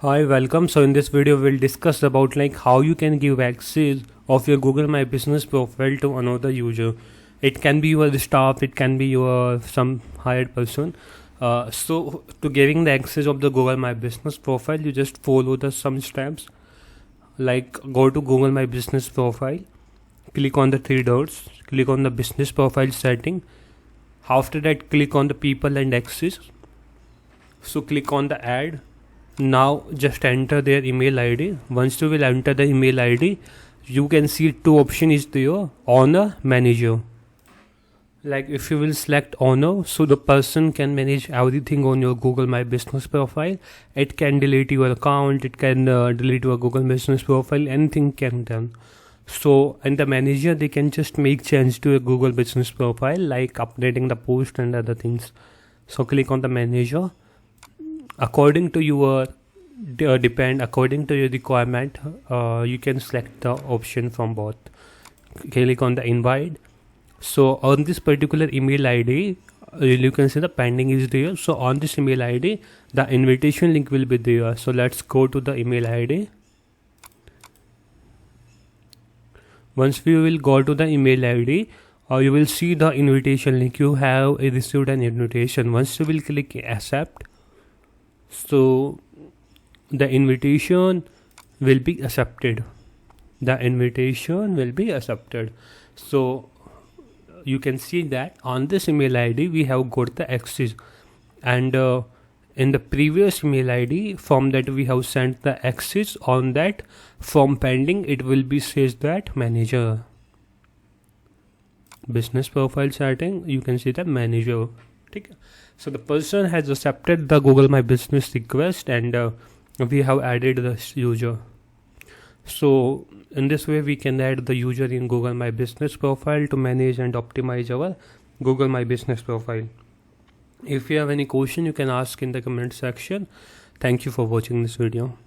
Hi, welcome. So in this video we'll discuss about like how you can give access of your Google My Business profile to another user. It can be your staff, it can be your some hired person. So to giving the access of the Google My Business profile, you just follow the some steps. Like go to Google My Business profile, click on the three dots, click on the business profile setting. After that, click on the people and access. So click on the add. Now just enter their email ID. Once you will enter the email ID, you can see two options is there: owner, manager. Like if you will select owner, so the person can manage everything on your Google My Business profile. It can delete your account, it can delete your Google Business profile, anything can done. So and the manager, they can just make change to your Google Business profile, like updating the post and other things. So click on the manager. According to your according to your requirement, you can select the option from both. Click on the invite. So on this particular email ID, you can see the pending is there. So on this email ID, the invitation link will be there. So let's go to the email ID. Once we will go to the email ID, you will see the invitation link. You have received an invitation. Once you will click accept, so the invitation will be accepted. So you can see that on this email ID we have got the access, and in the previous email ID from that we have sent the access. On that from pending, it will be says that manager. Business profile setting, you can see the manager. Okay. So the person has accepted the Google My Business request, and we have added the user. So in this way we can add the user in Google My Business profile to manage and optimize our Google My Business profile. If you have any question, you can ask in the comment section. Thank you for watching this video.